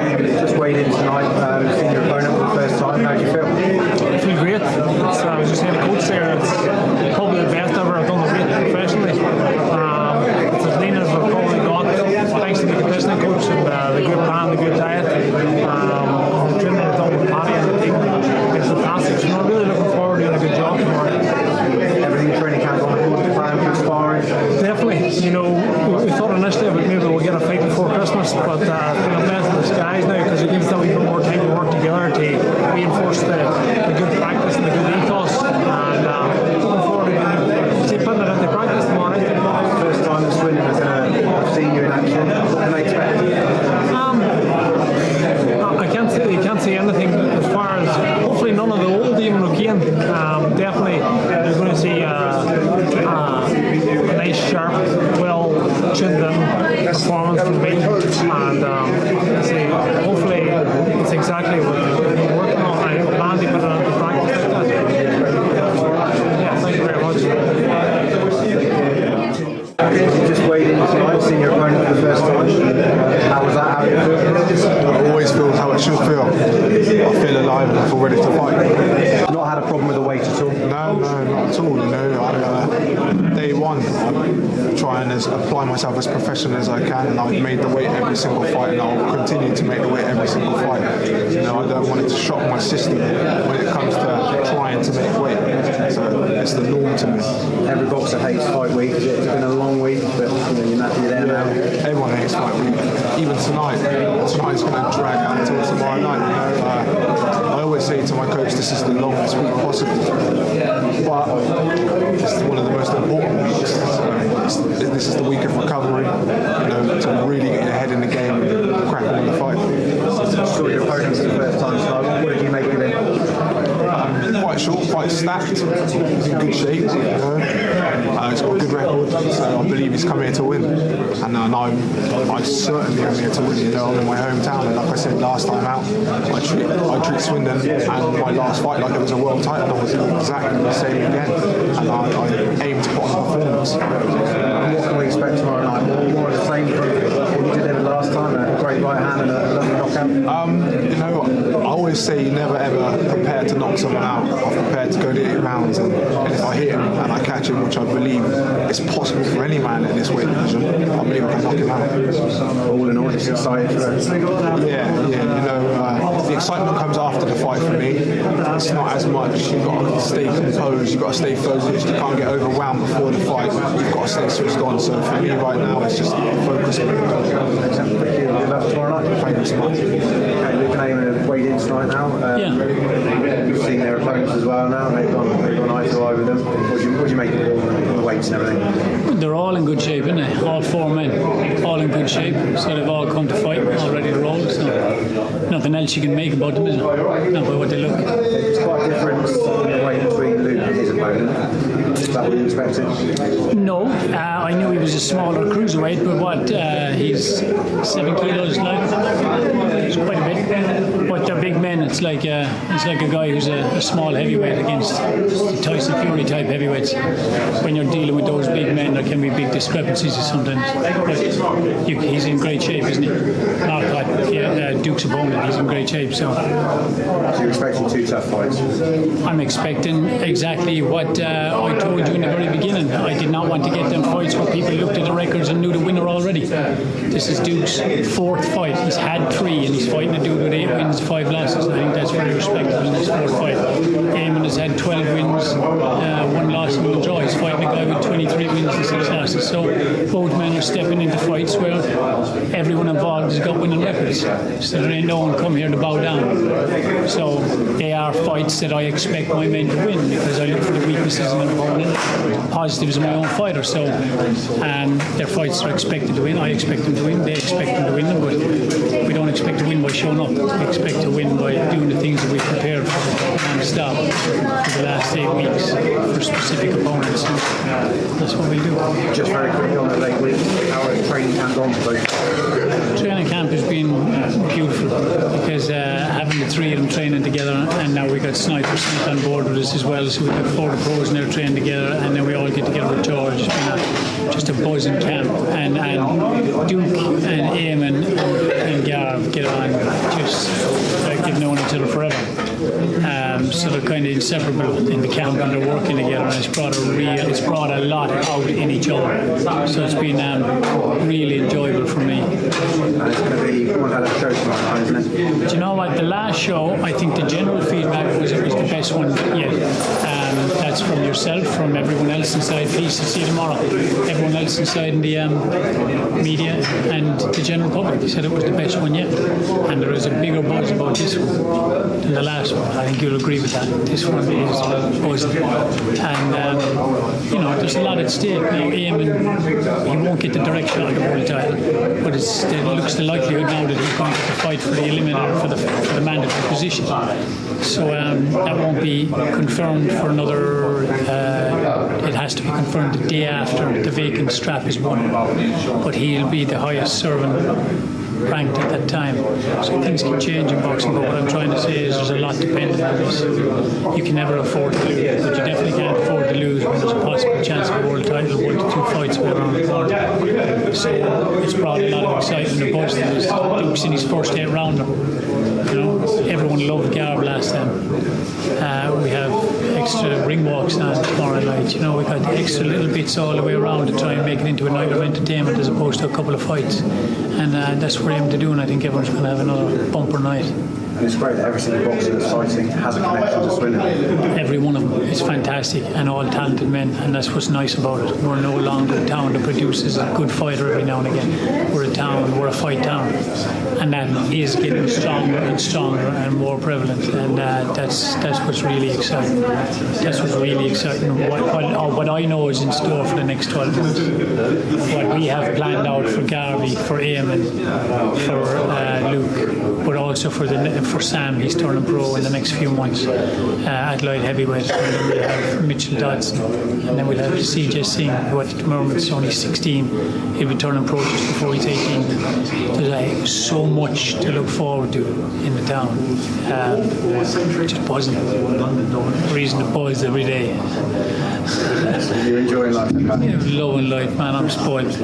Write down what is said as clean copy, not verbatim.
Just weighed in tonight, seeing your opponent for the first time. How do you feel? I feel great. I was just saying to coach there, it's probably the best ever I've done the weight professionally. It's as lean as I've probably got, thanks to the conditioning coach and the good plan, the good diet. The training I've done with Paddy and the team is fantastic. So I'm really looking forward to doing a good job tomorrow. Everything training camp on the plan, good sparring. Definitely. We thought initially maybe we'll get a fight before Christmas, but I'm blessed in disguise now because it gives them a bit more time to work together to reinforce the good practice and the good ethos. And looking forward to putting it into practice tomorrow. First time that Swindon has seen you in action. What can they expect? I can't say anything as far as hopefully none of the old Eamon O'Kane. Definitely you're going to see a nice, sharp, well tuned in performance from me, and hopefully it's exactly what we're working on. I hope Andy put it into practice like that. Yeah, thank you very much. You just weighed in tonight, seeing your opponent for the first time. How was that? How did it feel? I always feel how it should feel. I feel alive and I feel ready to fight. Not had a problem with the weight at all? No, not at all. Day one, I'm trying to apply myself as professional as I can, and I've made the weight every single fight, and I'll continue to make the weight every single fight. I don't want it to shock my system when it comes to trying to make weight. So it's the norm to me. Every boxer hates fight week. It's been a long week, but you're there now. Everyone hates fight week. Even tonight. Tonight's going to drag out until tomorrow night. I always say to my coach, this is the longest week possible. But it's one of the most important weeks. This is the week of recovery, to really get your head in the game and crack on the fight. Saw your opponent for the first time tonight. What did you make of it? Quite short, quite stacked. He's in good shape. He's got a good record, so I believe he's come here to win. And I certainly am here to win. I'm in my hometown, and like I said last time out, I treat Swindon and my last fight like it was a world title. I was exactly the same again, and I aim to put on a performance. And what can we expect tomorrow night? More of the same from what you did there last time? A great right hand and a lovely knockout? I always say you never ever prepare to knock someone out. I'm prepared to go to 8 rounds, and if I hit him and I catch him, which I believe is possible for any man in this weight division, I believe I can knock him out. All in all, just excited for it. The excitement comes after the fight for me. It's not as much. You've got to stay composed, you've got to stay focused, you can't get overwhelmed before the fight, you've got to stay switched on. So for me right now, it's just focus. Good luck tomorrow night. Thank you so much. Okay, Luke and Eamon have weighed in tonight now. You've seen their opponents as well now, and they've gone eye to eye with them. What do you make of the weights and everything? They're all in good shape, isn't they? All 4 men, all in good shape. So they've all come to fight, all ready to roll. So nothing else you can make about them, is it? Not by what they look. There's quite a difference in the weight between Luke and his opponent. Is that what you expected? No, I knew he was a smaller cruiserweight, but he's 7 kilos lighter. It's quite a bit. But they're big men. It's like a guy who's a small heavyweight against Tyson Fury type heavyweights. When you're dealing with those big men, there can be big discrepancies sometimes. But he's in great shape, isn't he? Duke's opponent, he's in great shape. So you're expecting 2 tough fights? I'm expecting exactly what I told you in the very beginning. I did not want to get them fights where people looked at the records and knew the winner already. This is Duke's 4th fight. He's had 3 and he's fighting a dude with 8 wins, 5 losses. I think that's very respectable in his 4th fight. Eamon has had 12 wins, 1 loss and 1 draw. He's fighting a guy with 23 wins and 6 losses. So both men are stepping into fights where everyone involved has got winning records. So there ain't no one come here to bow down. So they are fights that I expect my men to win because I look for the weaknesses in an opponent, positives in my own fighter. So their fights are expected to win. I expect them to win. They expect them to win them, but we don't expect to win by showing up. We expect to win by doing the things that we've prepared for. non-stop for the last 8 weeks for specific opponents. So that's what we do. Just very quickly on the 8 weeks, how has training camp gone for both? Training camp has been beautiful because having the three of them training together, and now we got Sniper Smith on board with us as well, so we got 4 of the pros and they're training together, and then we all get together with George. It's been just a buzzing camp, and Duke and Eamon and Garv get on just like they've known each other forever. So they're kind of inseparable in the camp, and they're working together, and it's brought a lot out in each other. So it's been really enjoyable for me. And it's going to be one hell of a show tomorrow night, isn't it? Do you know what? The last show, I think the general feedback was it was the best one yet. That's from yourself, from everyone else inside Peace to see you tomorrow. Everyone else inside in the media and the general public. They said it was the best one yet. And there is a bigger buzz about this one than the last one. I think you'll agree with that. This one is buzzing. And, there's a lot at stake. Now, Eamon, he won't get the direct shot of the world title, but it looks the likelihood now that he's going to fight for the eliminator for the mandatory position. So that won't be confirmed for another. It has to be confirmed the day after the vacant strap is won. But he'll be the highest serving ranked at that time. So things can change in boxing, but what I'm trying to say is there's a lot dependent on this. You can never afford to lose, but you definitely can't afford to lose when there's a possible chance of a world title, 1 to 2 fights around the corner. So it's brought a lot of excitement and buzz to this. Duke's in his first 8 rounder. Everyone loved Garb last time. We have extra ring walks on tomorrow night. We got the extra little bits all the way around to try and make it into a night of entertainment as opposed to a couple of fights. And that's what we're aiming to do, and I think everyone's going to have another bumper night. And it's great that every single boxer that's fighting has a connection to Swindon. Every one of them is fantastic and all talented men, and that's what's nice about it. We're no longer a town that produces a good fighter every now and again. We're a fight town, and that is getting stronger and stronger and more prevalent, and that's what's really exciting. That's what's really exciting. What I know is in store for the next 12 months. What we have planned out for Garvey, for Eamon, for Luke, but also for Sam, he's turning pro in the next few months at light heavyweight, and then we'll have Mitchell Dodson, and then we'll have CJ Singh, who at the moment is only 16. He'll be turning pro just before he's 18. There's so much to look forward to in the town. Just buzzing. Reason to buzz every day. You're enjoying life, then, Pat? Loving life, man. I'm spoiled.